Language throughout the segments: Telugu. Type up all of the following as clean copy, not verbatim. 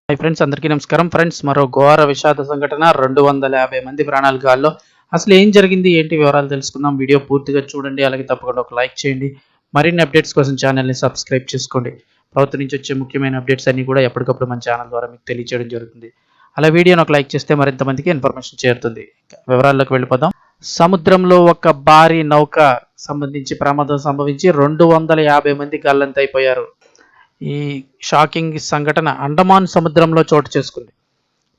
హాయ్ ఫ్రెండ్స్, అందరికీ నమస్కారం. ఫ్రెండ్స్, మరో ఘోర విషాద సంఘటన. 250 మంది ప్రాణాలు గాల్లో. అసలు ఏం జరిగింది, ఏంటి వివరాలు తెలుసుకుందాం. వీడియో పూర్తిగా చూడండి. అలాగే తప్పకుండా ఒక లైక్ చేయండి. మరిన్ని అప్డేట్స్ కోసం ఛానల్ని సబ్స్క్రైబ్ చేసుకోండి. ప్రభుత్వం నుంచి వచ్చే ముఖ్యమైన అప్డేట్స్ అన్ని కూడా ఎప్పటికప్పుడు మన ఛానల్ ద్వారా మీకు తెలియజేయడం జరుగుతుంది. అలా వీడియోని ఒక లైక్ చేస్తే మరింత మందికి ఇన్ఫర్మేషన్ చేరుతుంది. వివరాల్లోకి వెళ్ళిపోదాం. సముద్రంలో ఒక భారీ నౌక సంబంధించి ప్రమాదం సంభవించి 250 మంది గల్లంతైపోయారు. ఈ షాకింగ్ సంఘటన అండమాన్ సముద్రంలో చోటు చేసుకుంది.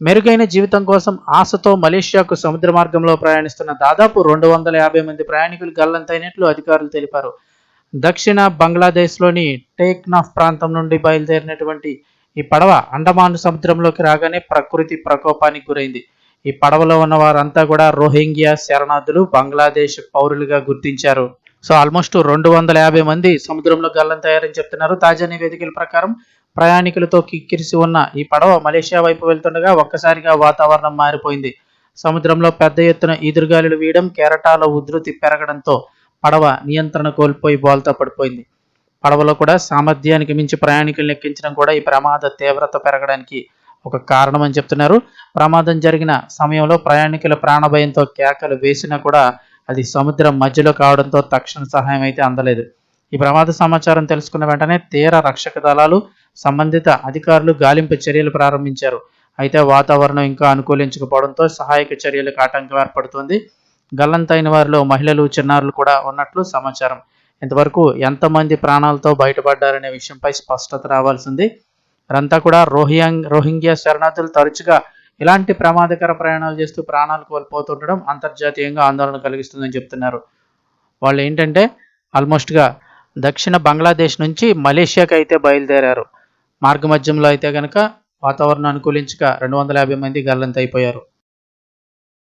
మెరుగైన జీవితం కోసం ఆశతో మలేషియాకు సముద్ర మార్గంలో ప్రయాణిస్తున్న దాదాపు 250 మంది ప్రయాణికులు గల్లంతైనట్లు అధికారులు తెలిపారు. దక్షిణ బంగ్లాదేశ్లోని టేక్నాఫ్ ప్రాంతం నుండి బయలుదేరినటువంటి ఈ పడవ అండమాన్ సముద్రంలోకి రాగానే ప్రకృతి ప్రకోపానికి గురైంది. ఈ పడవలో ఉన్న వారంతా కూడా రోహింగ్యా శరణార్థులు, బంగ్లాదేశ్ పౌరులుగా గుర్తించారు. సో ఆల్మోస్ట్ 250 మంది సముద్రంలో గల్లంతయ్యారని చెప్తున్నారు. తాజా నివేదికల ప్రకారం ప్రయాణికులతో కిక్కిరిసి ఉన్న ఈ పడవ మలేషియా వైపు వెళ్తుండగా ఒక్కసారిగా వాతావరణం మారిపోయింది. సముద్రంలో పెద్ద ఎత్తున ఈదురుగాలులు వీయడం, కెరటాల ఉధృతి పెరగడంతో పడవ నియంత్రణ కోల్పోయి బోల్తా పడిపోయింది. పడవలో కూడా సామర్థ్యానికి మించి ప్రయాణికులను ఎక్కించడం కూడా ఈ ప్రమాద తీవ్రత పెరగడానికి ఒక కారణం అని చెప్తున్నారు. ప్రమాదం జరిగిన సమయంలో ప్రయాణికుల ప్రాణభయంతో కేకలు వేసినా కూడా అది సముద్రం మధ్యలో కావడంతో తక్షణ సహాయం అయితే అందలేదు. ఈ ప్రమాద సమాచారం తెలుసుకున్న వెంటనే తీర రక్షక దళాలు, సంబంధిత అధికారులు గాలింపు చర్యలు ప్రారంభించారు. అయితే వాతావరణం ఇంకా అనుకూలించకపోవడంతో సహాయక చర్యలకు ఆటంకం ఏర్పడుతుంది. గల్లంతైన వారిలో మహిళలు, చిన్నారులు కూడా ఉన్నట్లు సమాచారం. ఇంతవరకు ఎంతమంది ప్రాణాలతో బయటపడ్డారనే విషయంపై స్పష్టత రావాల్సింది. వారంతా కూడా రోహింగ్యా శరణార్థులు తరచుగా ఇలాంటి ప్రమాదకర ప్రయాణాలు చేస్తూ ప్రాణాలు కోల్పోతుండడం అంతర్జాతీయంగా ఆందోళన కలిగిస్తుందని చెప్తున్నారు. వాళ్ళు ఏంటంటే ఆల్మోస్ట్గా దక్షిణ బంగ్లాదేశ్ నుంచి మలేషియాకి అయితే బయలుదేరారు. మార్గ మధ్యంలో అయితే కనుక వాతావరణం అనుకూలించక 250 మంది గల్లంతైపోయారు.